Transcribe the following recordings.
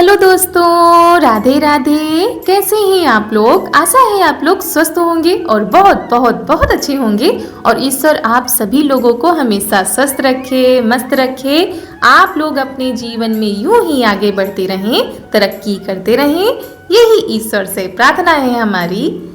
Hello दोस्तों, राधे राधे। कैसे हैं आप लोग? आशा है आप लोग स्वस्थ होंगे और बहुत बहुत बहुत अच्छे होंगे। और ईश्वर आप सभी लोगों को हमेशा स्वस्थ रखे, मस्त रखे। आप लोग अपने जीवन में यूं ही आगे बढ़ते रहें, तरक्की करते रहें, यही ईश्वर से प्रार्थना है हमारी।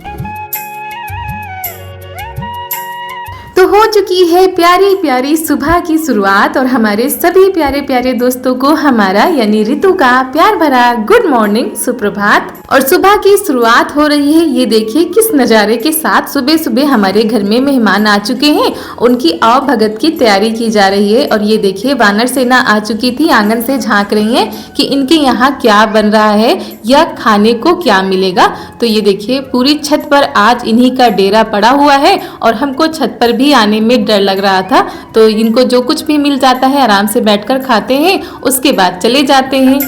तो हो चुकी है प्यारी प्यारी सुबह की शुरुआत और हमारे सभी प्यारे प्यारे दोस्तों को हमारा यानी ऋतु का प्यार भरा गुड मॉर्निंग, सुप्रभात। और सुबह की शुरुआत हो रही है, ये देखिए किस नज़ारे के साथ सुबह सुबह हमारे घर में मेहमान आ चुके हैं। उनकी आवभगत की तैयारी की जा रही है। और ये देखिए वानर सेना आ चुकी थी, आंगन से झांक रही है कि इनके यहाँ क्या बन रहा है या खाने को क्या मिलेगा। तो ये देखिए पूरी छत पर आज इन्हीं का डेरा पड़ा हुआ है और हमको छत पर भी आने में डर लग रहा था। तो इनको जो कुछ भी मिल जाता है आराम से बैठकर खाते हैं, उसके बाद चले जाते हैं।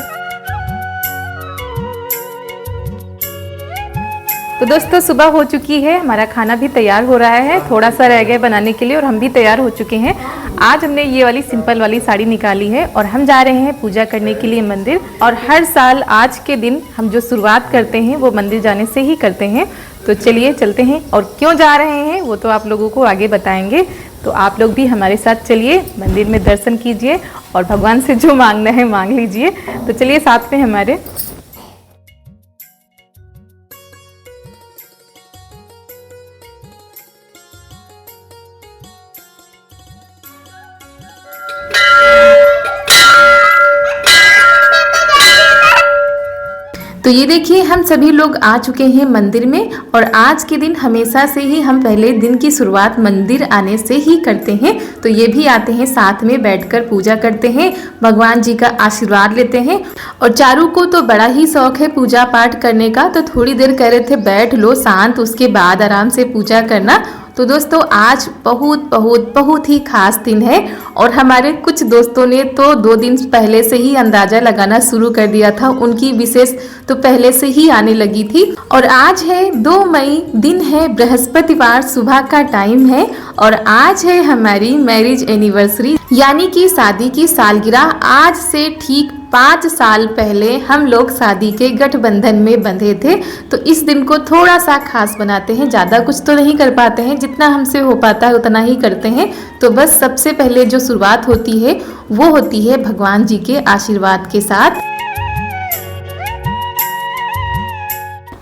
तो दोस्तों सुबह हो चुकी है, हमारा खाना भी तैयार हो रहा है, थोड़ा सा रह गया बनाने के लिए और हम भी तैयार हो चुके हैं। आज हमने ये वाली सिंपल वाली साड़ी निकाली है और हम जा रहे हैं पूजा करने के लिए मंदिर। और हर साल आज के दिन हम जो शुरुआत करते हैं वो मंदिर जाने से ही करते हैं। तो चलिए चलते हैं, और क्यों जा रहे हैं वो तो आप लोगों को आगे बताएंगे। तो आप लोग भी हमारे साथ चलिए, मंदिर में दर्शन कीजिए और भगवान से जो मांगना है मांग लीजिए। तो चलिए साथ में हमारे। तो ये देखिए हम सभी लोग आ चुके हैं मंदिर में। और आज के दिन हमेशा से ही हम पहले दिन की शुरुआत मंदिर आने से ही करते हैं। तो ये भी आते हैं, साथ में बैठकर पूजा करते हैं, भगवान जी का आशीर्वाद लेते हैं। और चारू को तो बड़ा ही शौक है पूजा पाठ करने का, तो थोड़ी देर कह रहे थे बैठ लो शांत, उसके बाद आराम से पूजा करना। तो दोस्तों आज बहुत बहुत बहुत ही खास दिन है और हमारे कुछ दोस्तों ने तो 2 दिन पहले से ही अंदाजा लगाना शुरू कर दिया था, उनकी विशेष तो पहले से ही आने लगी थी। और आज है 2 मई, दिन है बृहस्पतिवार, सुबह का टाइम है और आज है हमारी मैरिज एनिवर्सरी यानी कि शादी की सालगिरह। आज से ठीक 5 साल पहले हम लोग शादी के गठबंधन में बंधे थे। तो इस दिन को थोड़ा सा खास बनाते हैं, ज़्यादा कुछ तो नहीं कर पाते हैं, जितना हमसे हो पाता है उतना ही करते हैं। तो बस सबसे पहले जो शुरुआत होती है वो होती है भगवान जी के आशीर्वाद के साथ।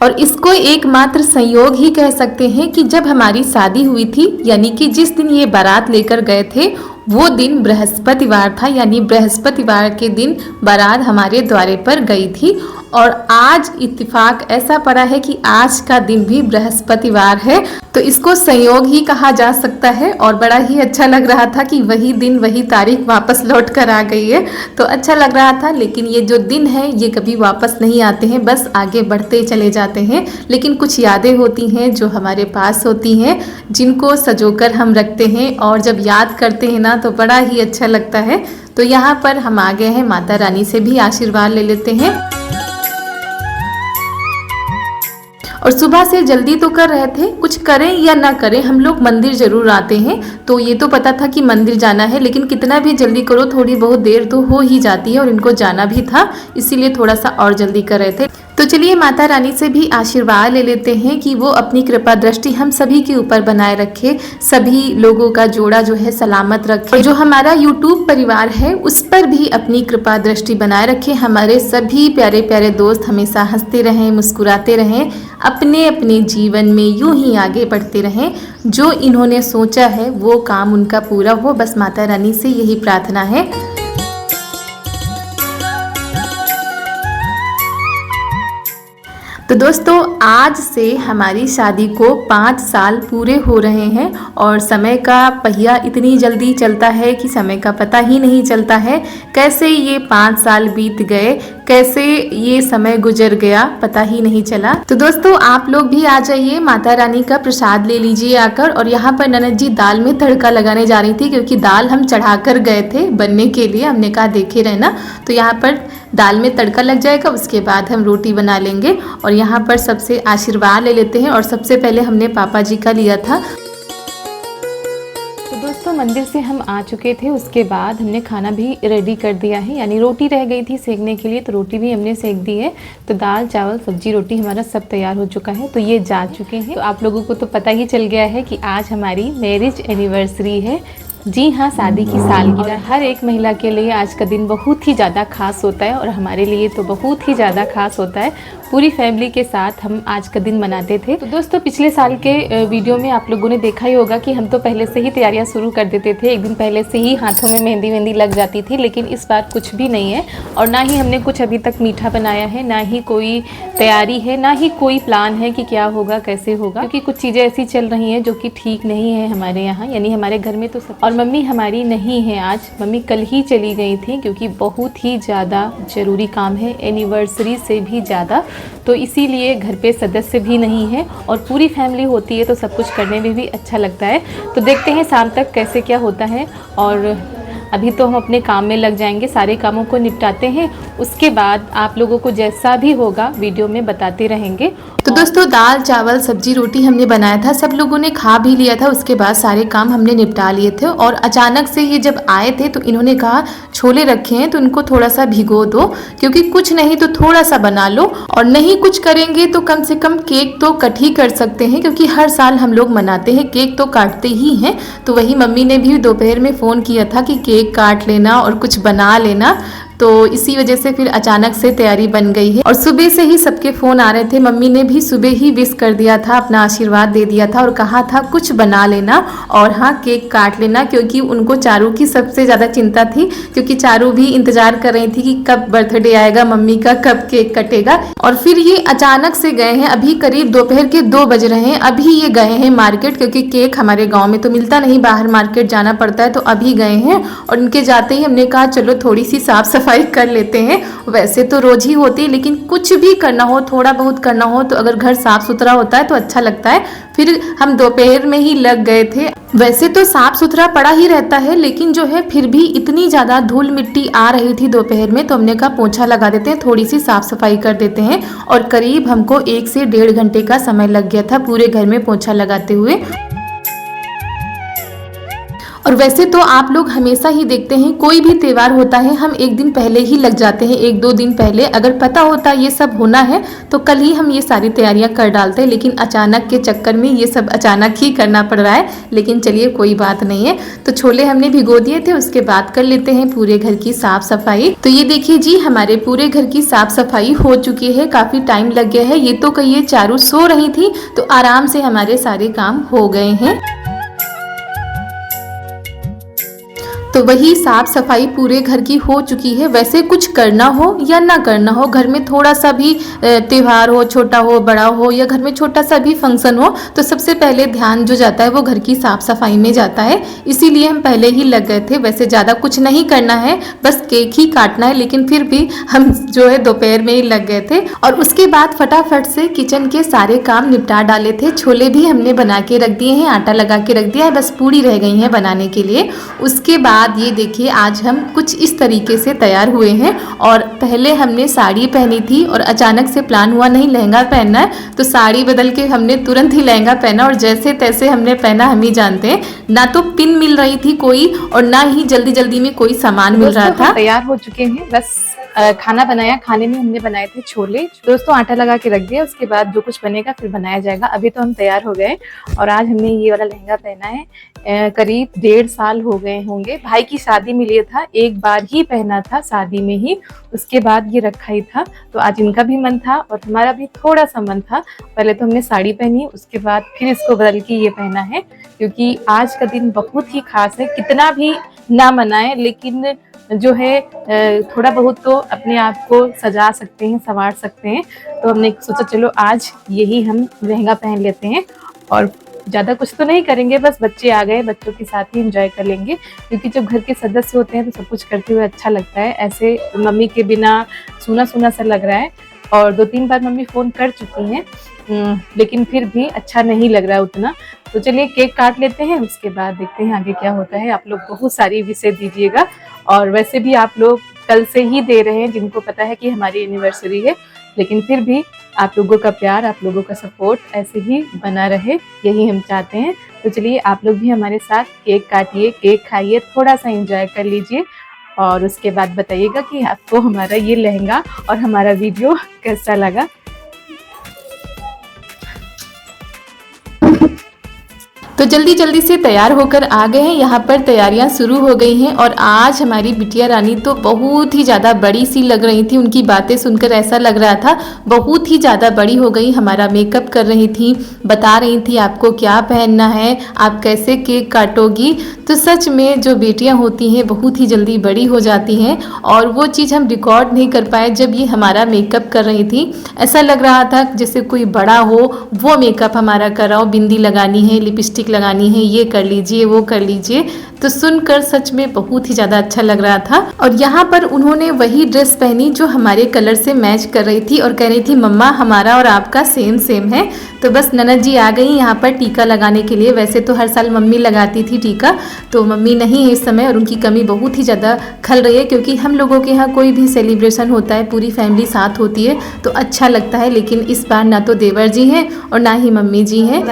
और इसको एकमात्र संयोग ही कह सकते हैं कि जब हमारी शादी हुई थी यानी कि जिस दिन ये बारात लेकर गए थे वो दिन बृहस्पतिवार था, यानी बृहस्पतिवार के दिन बारात हमारे द्वारे पर गई थी। और आज इत्तेफाक ऐसा पड़ा है कि आज का दिन भी बृहस्पतिवार है, तो इसको संयोग ही कहा जा सकता है। और बड़ा ही अच्छा लग रहा था कि वही दिन वही तारीख वापस लौट कर आ गई है, तो अच्छा लग रहा था। लेकिन ये जो दिन है ये कभी वापस नहीं आते हैं, बस आगे बढ़ते चले जाते हैं। लेकिन कुछ यादें होती हैं जो हमारे पास होती हैं, जिनको सजोकर हम रखते हैं और जब याद करते हैं ना तो बड़ा ही अच्छा लगता है। तो यहाँ पर हम आ गए हैं, माता रानी से भी आशीर्वाद ले लेते हैं। और सुबह से जल्दी तो कर रहे थे, कुछ करें या ना करें हम लोग मंदिर जरूर आते हैं। तो ये तो पता था कि मंदिर जाना है, लेकिन कितना भी जल्दी करो थोड़ी बहुत देर तो हो ही जाती है और इनको जाना भी था, इसीलिए थोड़ा सा और जल्दी कर रहे थे। तो चलिए माता रानी से भी आशीर्वाद ले लेते हैं कि वो अपनी कृपा दृष्टि हम सभी के ऊपर बनाए रखे, सभी लोगों का जोड़ा जो है सलामत रखे। जो हमारा YouTube परिवार है उस पर भी अपनी कृपा दृष्टि बनाए रखे। हमारे सभी प्यारे प्यारे दोस्त हमेशा हंसते रहें, मुस्कुराते रहें, अपने अपने जीवन में यूं ही आगे बढ़ते रहें। जो इन्होंने सोचा है वो काम उनका पूरा हो, बस माता रानी से यही प्रार्थना है। तो दोस्तों आज से हमारी शादी को 5 साल पूरे हो रहे हैं और समय का पहिया इतनी जल्दी चलता है कि समय का पता ही नहीं चलता है। कैसे ये 5 साल बीत गए, कैसे ये समय गुजर गया, पता ही नहीं चला। तो दोस्तों आप लोग भी आ जाइए, माता रानी का प्रसाद ले लीजिए आकर। और यहाँ पर ननद जी दाल में तड़का लगाने जा रही थी, क्योंकि दाल हम चढ़ाकर गए थे बनने के लिए, हमने कहा देखे रहना। तो यहाँ पर दाल में तड़का लग जाएगा, उसके बाद हम रोटी बना लेंगे। और यहाँ पर सबसे आशीर्वाद ले लेते हैं और सबसे पहले हमने पापा जी का लिया था। तो दोस्तों मंदिर से हम आ चुके थे, उसके बाद हमने खाना भी रेडी कर दिया है, यानी रोटी रह गई थी सेकने के लिए, तो रोटी भी हमने सेक दी है। तो दाल चावल सब्जी रोटी हमारा सब तैयार हो चुका है, तो ये जा चुके हैं। तो आप लोगों को तो पता ही चल गया है कि आज हमारी मैरिज एनिवर्सरी है। जी हाँ, शादी की सालगिरह। हर एक महिला के लिए आज का दिन बहुत ही ज़्यादा खास होता है और हमारे लिए तो बहुत ही ज़्यादा खास होता है। पूरी फैमिली के साथ हम आज का दिन मनाते थे। तो दोस्तों पिछले साल के वीडियो में आप लोगों ने देखा ही होगा कि हम तो पहले से ही तैयारियां शुरू कर देते थे, एक दिन पहले से ही हाथों में मेहंदी वेहंदी लग जाती थी। लेकिन इस बार कुछ भी नहीं है और ना ही हमने कुछ अभी तक मीठा बनाया है, ना ही कोई तैयारी है, ना ही कोई प्लान है कि क्या होगा कैसे होगा, क्योंकि कुछ चीज़ें ऐसी चल रही हैं जो कि ठीक नहीं है हमारे यहाँ, यानी हमारे घर में तो सब। और मम्मी हमारी नहीं है आज, मम्मी कल ही चली गई थी क्योंकि बहुत ही ज़्यादा ज़रूरी काम है, एनिवर्सरी से भी ज़्यादा। तो इसीलिए घर पे सदस्य भी नहीं है और पूरी फैमिली होती है तो सब कुछ करने में भी अच्छा लगता है। तो देखते हैं शाम तक कैसे क्या होता है। और अभी तो हम अपने काम में लग जाएंगे, सारे कामों को निपटाते हैं, उसके बाद आप लोगों को जैसा भी होगा वीडियो में बताते रहेंगे। तो दोस्तों दाल चावल सब्जी रोटी हमने बनाया था, सब लोगों ने खा भी लिया था, उसके बाद सारे काम हमने निपटा लिए थे। और अचानक से ये जब आए थे तो इन्होंने कहा छोले रखे हैं तो इनको थोड़ा सा भिगो दो, क्योंकि कुछ नहीं तो थोड़ा सा बना लो, और नहीं कुछ करेंगे तो कम से कम केक तो कट ही कर सकते हैं, क्योंकि हर साल हम लोग मनाते हैं, केक तो काटते ही हैं। तो वही मम्मी ने भी दोपहर में फ़ोन किया था कि केक काट लेना और कुछ बना लेना, तो इसी वजह से फिर अचानक से तैयारी बन गई है। और सुबह से ही सबके फ़ोन आ रहे थे, मम्मी ने भी सुबह ही विश कर दिया था, अपना आशीर्वाद दे दिया था और कहा था कुछ बना लेना और हाँ केक काट लेना, क्योंकि उनको चारू की सबसे ज़्यादा चिंता थी, क्योंकि चारू भी इंतज़ार कर रही थी कि कब बर्थडे आएगा मम्मी का, कब केक कटेगा। और फिर ये अचानक से गए हैं, अभी करीब दोपहर के 2 बज रहे हैं, अभी ये गए हैं मार्केट, क्योंकि केक हमारे गाँव में तो मिलता नहीं, बाहर मार्केट जाना पड़ता है। तो अभी गए हैं और इनके जाते ही हमने कहा चलो थोड़ी सी साफ़ सफाई कर लेते हैं। वैसे तो रोज ही होती है, लेकिन कुछ भी करना हो, थोड़ा बहुत करना हो तो अगर घर साफ सुथरा होता है तो अच्छा लगता है। फिर हम दोपहर में ही लग गए थे। वैसे तो साफ सुथरा पड़ा ही रहता है, लेकिन जो है फिर भी इतनी ज़्यादा धूल मिट्टी आ रही थी दोपहर में, तो हमने कहा पोंछा लगा देते हैं, थोड़ी सी साफ सफाई कर देते हैं। और करीब हमको 1 से 1.5 घंटे का समय लग गया था पूरे घर में पोंछा लगाते हुए। और वैसे तो आप लोग हमेशा ही देखते हैं कोई भी त्यौहार होता है हम एक दिन पहले ही लग जाते हैं, 1-2 दिन पहले। अगर पता होता ये सब होना है तो कल ही हम ये सारी तैयारियां कर डालते हैं, लेकिन अचानक के चक्कर में ये सब अचानक ही करना पड़ रहा है। लेकिन चलिए कोई बात नहीं है। तो छोले हमने भिगो दिए थे, उसके बाद कर लेते हैं पूरे घर की साफ सफाई। तो ये देखिए जी हमारे पूरे घर की साफ सफाई हो चुकी है, काफ़ी टाइम लग गया है। ये तो कहिए चारू सो रही थी तो आराम से हमारे सारे काम हो गए हैं। तो वही साफ सफाई पूरे घर की हो चुकी है। वैसे कुछ करना हो या ना करना हो, घर में थोड़ा सा भी त्यौहार हो, छोटा हो बड़ा हो, या घर में छोटा सा भी फंक्शन हो, तो सबसे पहले ध्यान जो जाता है वो घर की साफ सफाई में जाता है। इसीलिए हम पहले ही लग गए थे। वैसे ज़्यादा कुछ नहीं करना है, बस केक ही काटना है, लेकिन फिर भी हम जो है दोपहर में ही लग गए थे। और उसके बाद फटाफट से किचन के सारे काम निपटा डाले थे। छोले भी हमने बना के रख दिए हैं, आटा लगा के रख दिया है, बस पूड़ी रह गई है बनाने के लिए। उसके बाद ये देखिए आज हम कुछ इस तरीके से तैयार हुए हैं। और पहले हमने साड़ी पहनी थी और अचानक से प्लान हुआ नहीं लहंगा पहनना है, तो साड़ी बदल के हमने तुरंत ही लहंगा पहना और जैसे तैसे हमने पहना, हम ही जानते हैं। ना तो पिन मिल रही थी कोई और ना ही जल्दी जल्दी में कोई सामान मिल रहा था। तैयार हो चुके हैं, बस खाना बनाया। खाने में हमने बनाए थे छोले। दोस्तों आटा लगा के रख दिया, उसके बाद जो कुछ बनेगा फिर बनाया जाएगा। अभी तो हम तैयार हो गए और आज हमने ये वाला लहंगा पहना है। करीब 1.5 साल हो गए होंगे। भाई की शादी में लिया था, एक बार ही पहना था शादी में ही, उसके बाद ये रखा ही था। तो आज इनका भी मन था और हमारा भी थोड़ा सा मन था। पहले तो हमने साड़ी पहनी, उसके बाद फिर इसको बदल के ये पहना है, क्योंकि आज का दिन बहुत ही खास है। कितना भी ना मनाए, लेकिन जो है थोड़ा बहुत तो अपने आप को सजा सकते हैं, संवार सकते हैं। तो हमने सोचा चलो आज यही हम लहंगा पहन लेते हैं और ज़्यादा कुछ तो नहीं करेंगे, बस बच्चे आ गए, बच्चों के साथ ही एंजॉय कर लेंगे, क्योंकि जब घर के सदस्य होते हैं तो सब कुछ करते हुए अच्छा लगता है। ऐसे मम्मी के बिना सूना सूना सा लग रहा है। और 2-3 बार मम्मी फ़ोन कर चुकी हैं, लेकिन फिर भी अच्छा नहीं लग रहा है उतना। तो चलिए केक काट लेते हैं, उसके बाद देखते हैं आगे क्या होता है। आप लोग बहुत सारी विशेष दीजिएगा, और वैसे भी आप लोग कल से ही दे रहे हैं, जिनको पता है कि हमारी एनिवर्सरी है, लेकिन फिर भी आप लोगों का प्यार, आप लोगों का सपोर्ट ऐसे ही बना रहे, यही हम चाहते हैं। तो चलिए आप लोग भी हमारे साथ केक काटिए, केक खाइए, थोड़ा सा एंजॉय कर लीजिए और उसके बाद बताइएगा कि आपको हमारा ये लहंगा और हमारा वीडियो कैसा लगा। तो जल्दी जल्दी से तैयार होकर आ गए हैं। यहाँ पर तैयारियां शुरू हो गई हैं और आज हमारी बिटिया रानी तो बहुत ही ज़्यादा बड़ी सी लग रही थी। उनकी बातें सुनकर ऐसा लग रहा था बहुत ही ज़्यादा बड़ी हो गई। हमारा मेकअप कर रही थी, बता रही थी आपको क्या पहनना है, आप कैसे केक काटोगी। तो सच में जो बेटियाँ होती हैं बहुत ही जल्दी बड़ी हो जाती हैं और वो चीज़ हम रिकॉर्ड नहीं कर पाए। जब ये हमारा मेकअप कर रही थी ऐसा लग रहा था जैसे कोई बड़ा हो वो मेकअप हमारा कर रहा हो, बिंदी लगानी है, लिपस्टिक लगानी है, ये कर लीजिए वो कर लीजिए। तो सुनकर सच में बहुत ही ज़्यादा अच्छा लग रहा था। और यहाँ पर उन्होंने वही ड्रेस पहनी जो हमारे कलर से मैच कर रही थी और कह रही थी मम्मा हमारा और आपका सेम सेम है। तो बस ननद जी आ गई यहाँ पर टीका लगाने के लिए। वैसे तो हर साल मम्मी लगाती थी टीका, तो मम्मी नहीं है इस समय और उनकी कमी बहुत ही ज़्यादा खल रही है, क्योंकि हम लोगों के यहाँ कोई भी सेलिब्रेशन होता है पूरी फैमिली साथ होती है तो अच्छा लगता है। लेकिन इस बार ना तो देवर जी हैं और ना ही मम्मी जी हैं।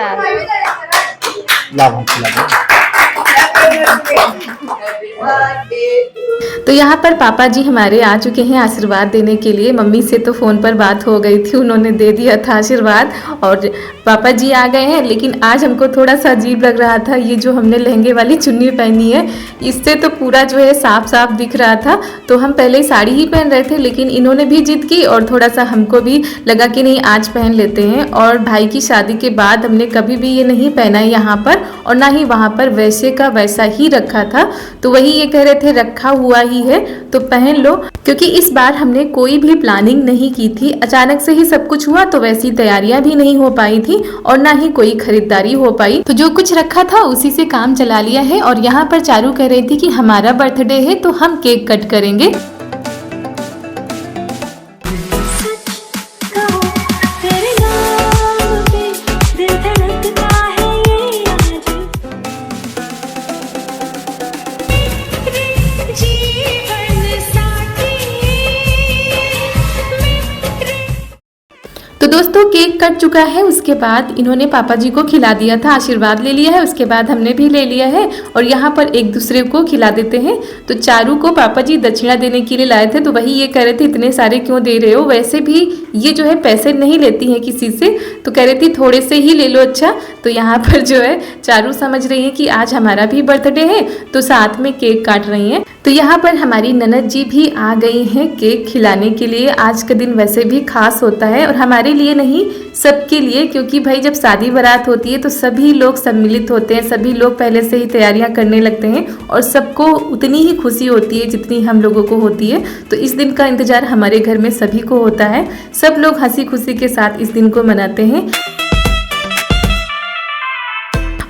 तो यहाँ पर पापा जी हमारे आ चुके हैं आशीर्वाद देने के लिए। मम्मी से तो फ़ोन पर बात हो गई थी, उन्होंने दे दिया था आशीर्वाद और पापा जी आ गए हैं। लेकिन आज हमको थोड़ा सा अजीब लग रहा था, ये जो हमने लहंगे वाली चुन्नी पहनी है इससे तो पूरा जो है साफ साफ दिख रहा था। तो हम पहले साड़ी ही पहन रहे थे, लेकिन इन्होंने भी जिद की और थोड़ा सा हमको भी लगा कि नहीं आज पहन लेते हैं। और भाई की शादी के बाद हमने कभी भी ये नहीं पहना है यहाँ पर, और ना ही वहाँ पर वैसे का वैसा ही रखा था। तो वही ये कह रहे थे रखा हुआ ही है तो पहन लो, क्योंकि इस बार हमने कोई भी प्लानिंग नहीं की थी, अचानक से ही सब कुछ हुआ। तो वैसी तैयारियां भी नहीं हो पाई थी और ना ही कोई खरीदारी हो पाई, तो जो कुछ रखा था उसी से काम चला लिया है। और यहाँ पर चारू कह रही थी कि हमारा बर्थडे है तो हम केक कट करेंगे। तो दोस्तों केक कट चुका है, उसके बाद इन्होंने पापा जी को खिला दिया था, आशीर्वाद ले लिया है, उसके बाद हमने भी ले लिया है और यहाँ पर एक दूसरे को खिला देते हैं। तो चारू को पापा जी दक्षिणा देने के लिए लाए थे, तो वही ये कह रहे थे इतने सारे क्यों दे रहे हो, वैसे भी ये जो है पैसे नहीं लेती हैं किसी से, तो कह रही थी थोड़े से ही ले लो। अच्छा तो यहाँ पर जो है चारू समझ रही है कि आज हमारा भी बर्थडे है तो साथ में केक काट रही हैं। तो यहाँ पर हमारी ननद जी भी आ गई हैं केक खिलाने के लिए। आज का दिन वैसे भी खास होता है और हमारे लिए नहीं सबके लिए, क्योंकि भाई जब शादी बारात होती है तो सभी लोग सम्मिलित होते हैं, सभी लोग पहले से ही तैयारियां करने लगते हैं और सबको उतनी ही खुशी होती है जितनी हम लोगों को होती है। तो इस दिन का इंतजार हमारे घर में सभी को होता है, सब लोग हंसी खुशी के साथ इस दिन को मनाते हैं।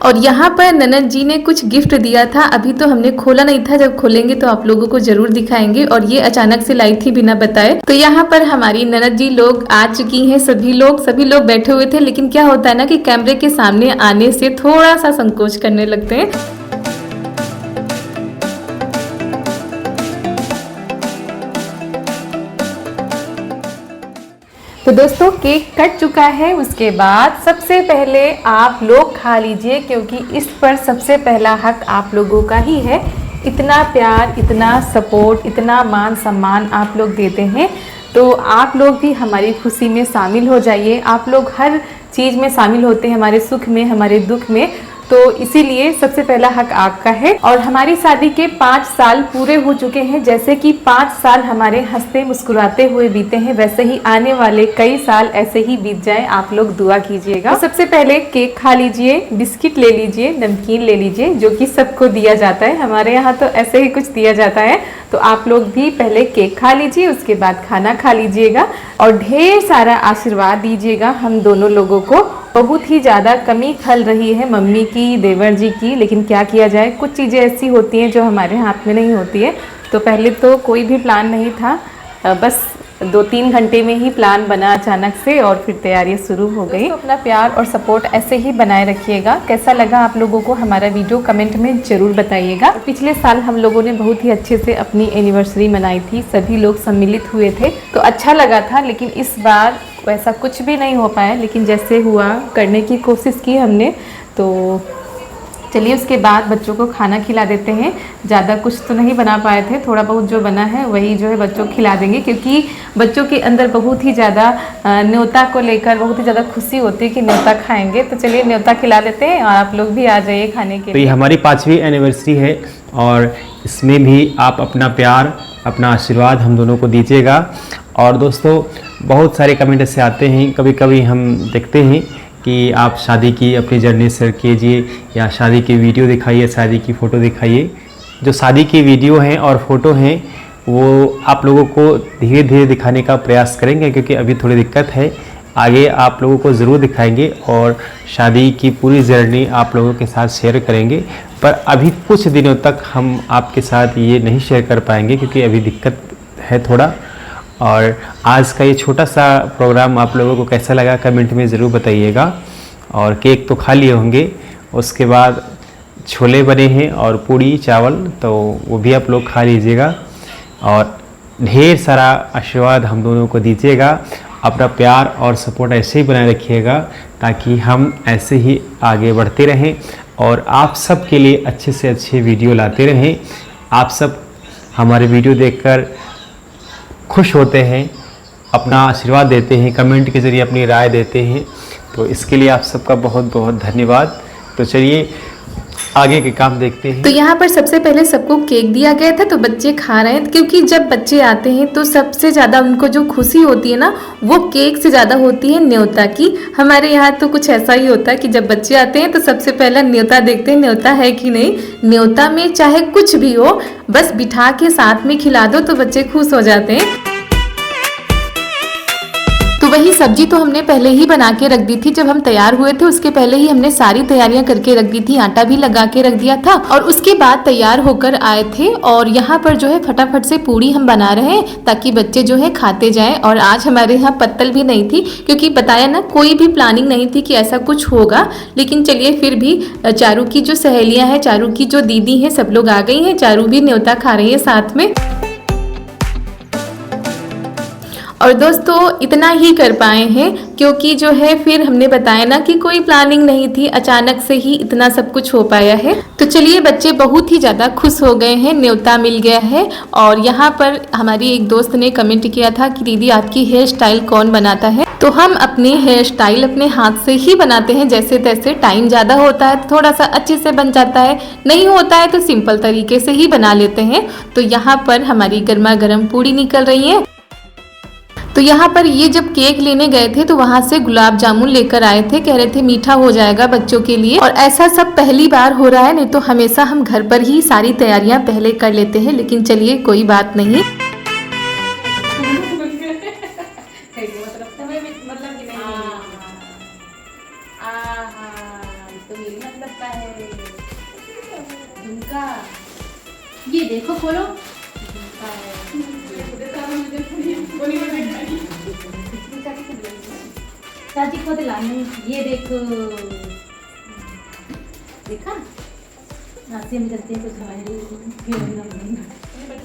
और यहाँ पर ननद जी ने कुछ गिफ्ट दिया था, अभी तो हमने खोला नहीं था, जब खोलेंगे तो आप लोगों को जरूर दिखाएंगे। और ये अचानक से लाई थी बिना बताए। तो यहाँ पर हमारी ननद जी लोग आ चुकी हैं, सभी लोग बैठे हुए थे, लेकिन क्या होता है ना कि कैमरे के सामने आने से थोड़ा सा संकोच करने लगते हैं। तो दोस्तों केक कट चुका है, उसके बाद सबसे पहले आप लोग खा लीजिए, क्योंकि इस पर सबसे पहला हक आप लोगों का ही है। इतना प्यार, इतना सपोर्ट, इतना मान सम्मान आप लोग देते हैं, तो आप लोग भी हमारी खुशी में शामिल हो जाइए। आप लोग हर चीज़ में शामिल होते हैं, हमारे सुख में, हमारे दुख में, तो इसीलिए सबसे पहला हक आपका है। और हमारी शादी के 5 साल पूरे हो चुके हैं, जैसे कि 5 साल हमारे हंसते मुस्कुराते हुए बीते हैं, वैसे ही आने वाले कई साल ऐसे ही बीत जाए, आप लोग दुआ कीजिएगा। तो सबसे पहले केक खा लीजिए, बिस्किट ले लीजिए, नमकीन ले लीजिए, जो कि सबको दिया जाता है, हमारे यहाँ तो ऐसे ही कुछ दिया जाता है। तो आप लोग भी पहले केक खा लीजिए, उसके बाद खाना खा लीजिएगा और ढेर सारा आशीर्वाद दीजिएगा हम दोनों लोगों को। बहुत ही ज़्यादा कमी खल रही है मम्मी की, देवर जी की, लेकिन क्या किया जाए, कुछ चीज़ें ऐसी होती हैं जो हमारे हाथ में नहीं होती है। तो पहले तो कोई भी प्लान नहीं था, बस 2-3 घंटे में ही प्लान बना अचानक से और फिर तैयारियां शुरू हो गई। तो अपना प्यार और सपोर्ट ऐसे ही बनाए रखिएगा। कैसा लगा आप लोगों को हमारा वीडियो कमेंट में ज़रूर बताइएगा। पिछले साल हम लोगों ने बहुत ही अच्छे से अपनी एनिवर्सरी मनाई थी, सभी लोग सम्मिलित हुए थे तो अच्छा लगा था, लेकिन इस बार वैसा कुछ भी नहीं हो पाया, लेकिन जैसे हुआ करने की कोशिश की हमने। तो चलिए उसके बाद बच्चों को खाना खिला देते हैं। ज़्यादा कुछ तो नहीं बना पाए थे, थोड़ा बहुत जो बना है वही जो है बच्चों को खिला देंगे, क्योंकि बच्चों के अंदर बहुत ही ज़्यादा न्योता को लेकर बहुत ही ज़्यादा खुशी होती है कि न्योता खाएंगे। तो चलिए न्योता खिला देते हैं और आप लोग भी आ जाइए खाने के लिए। तो ये हमारी 5वीं एनिवर्सरी है और इसमें भी आप अपना प्यार, अपना आशीर्वाद हम दोनों को दीजिएगा। और दोस्तों बहुत सारे कमेंट ऐसे आते हैं, कभी कभी हम देखते हैं कि आप शादी की अपनी जर्नी शेयर कीजिए या शादी की वीडियो दिखाइए, शादी की फ़ोटो दिखाइए। जो शादी की वीडियो हैं और फ़ोटो हैं वो आप लोगों को धीरे धीरे दिखाने का प्रयास करेंगे, क्योंकि अभी थोड़ी दिक्कत है। आगे आप लोगों को ज़रूर दिखाएंगे और शादी की पूरी जर्नी आप लोगों के साथ शेयर करेंगे। पर अभी कुछ दिनों तक हम आपके साथ ये नहीं शेयर कर पाएंगे, क्योंकि अभी दिक्कत है थोड़ा। और आज का ये छोटा सा प्रोग्राम आप लोगों को कैसा लगा कमेंट में ज़रूर बताइएगा। और केक तो खा लिए होंगे, उसके बाद छोले बने हैं और पूड़ी चावल, तो वो भी आप लोग खा लीजिएगा। और ढेर सारा आशीर्वाद हम दोनों को दीजिएगा। अपना प्यार और सपोर्ट ऐसे ही बनाए रखिएगा, ताकि हम ऐसे ही आगे बढ़ते रहें और आप सब के लिए अच्छे से अच्छे वीडियो लाते रहें। आप सब हमारे वीडियो देखकर खुश होते हैं, अपना आशीर्वाद देते हैं, कमेंट के ज़रिए अपनी राय देते हैं, तो इसके लिए आप सबका बहुत बहुत धन्यवाद। तो चलिए आगे के काम देखते हैं। तो यहाँ पर सबसे पहले सबको केक दिया गया था, तो बच्चे खा रहे हैं, क्योंकि जब बच्चे आते हैं तो सबसे ज़्यादा उनको जो खुशी होती है ना, वो केक से ज़्यादा होती है न्योता की। हमारे यहाँ तो कुछ ऐसा ही होता है कि जब बच्चे आते हैं तो सबसे पहला न्योता देखते हैं, न्योता है कि नहीं। न्योता में चाहे कुछ भी हो, बस बिठा के साथ में खिला दो तो बच्चे खुश हो जाते हैं। तो वही सब्जी तो हमने पहले ही बना के रख दी थी, जब हम तैयार हुए थे उसके पहले ही हमने सारी तैयारियां करके रख दी थी, आटा भी लगा के रख दिया था। और उसके बाद तैयार होकर आए थे और यहाँ पर जो है फटाफट से पूड़ी हम बना रहे हैं, ताकि बच्चे जो है खाते जाएं। और आज हमारे यहाँ पत्तल भी नहीं थी, क्योंकि बताया ना कोई भी प्लानिंग नहीं थी कि ऐसा कुछ होगा। लेकिन चलिए फिर भी चारू की जो सहेलियाँ हैं, चारू की जो दीदी है, सब लोग आ गई हैं। चारू भी न्योता खा रही है साथ में। और दोस्तों इतना ही कर पाए हैं, क्योंकि जो है फिर हमने बताया ना कि कोई प्लानिंग नहीं थी, अचानक से ही इतना सब कुछ हो पाया है। तो चलिए बच्चे बहुत ही ज़्यादा खुश हो गए हैं, न्योता मिल गया है। और यहाँ पर हमारी एक दोस्त ने कमेंट किया था कि दीदी आपकी हेयर स्टाइल कौन बनाता है। तो हम अपनी हेयर स्टाइल अपने हाथ से ही बनाते हैं, जैसे तैसे। टाइम ज़्यादा होता है तो थोड़ा सा अच्छे से बन जाता है, नहीं होता है तो सिंपल तरीके से ही बना लेते हैं। तो यहाँ पर हमारी गर्मा गर्म पूड़ी निकल रही है। तो यहाँ पर ये जब केक लेने गए थे तो वहाँ से गुलाब जामुन लेकर आए थे, कह रहे थे मीठा हो जाएगा बच्चों के लिए। और ऐसा सब पहली बार हो रहा है, नहीं तो हमेशा हम घर पर ही सारी तैयारियां पहले कर लेते हैं। लेकिन चलिए कोई बात नहीं। ये देखो खोलो, चाची को दिलाने, ये देखो, देखा नासी हम चलते हैं कुछ हमारे।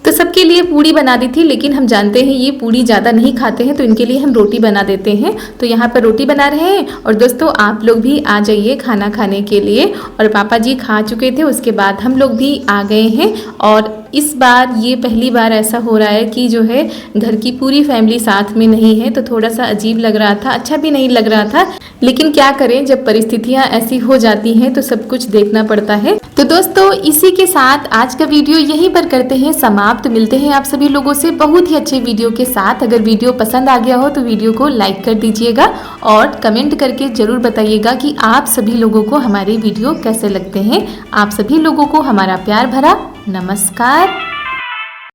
तो सबके लिए पूड़ी बना दी थी, लेकिन हम जानते हैं ये पूड़ी ज़्यादा नहीं खाते हैं, तो इनके लिए हम रोटी बना देते हैं। तो यहाँ पर रोटी बना रहे हैं। और दोस्तों आप लोग भी आ जाइए खाना खाने के लिए। और पापा जी खा चुके थे, उसके बाद हम लोग भी आ गए हैं। और इस बार ये पहली बार ऐसा हो रहा है कि जो है घर की पूरी फैमिली साथ में नहीं है, तो थोड़ा सा अजीब लग रहा था, अच्छा भी नहीं लग रहा था। लेकिन क्या करें, जब परिस्थितियां ऐसी हो जाती हैं तो सब कुछ देखना पड़ता है। तो दोस्तों इसी के साथ आज का वीडियो यहीं पर करते हैं समाप्त। मिलते हैं आप सभी लोगों से बहुत ही अच्छे वीडियो के साथ। अगर वीडियो पसंद आ गया हो तो वीडियो को लाइक कर दीजिएगा और कमेंट करके जरूर बताइएगा कि आप सभी लोगों को हमारे वीडियो कैसे लगते हैं। आप सभी लोगों को हमारा प्यार भरा नमस्कार।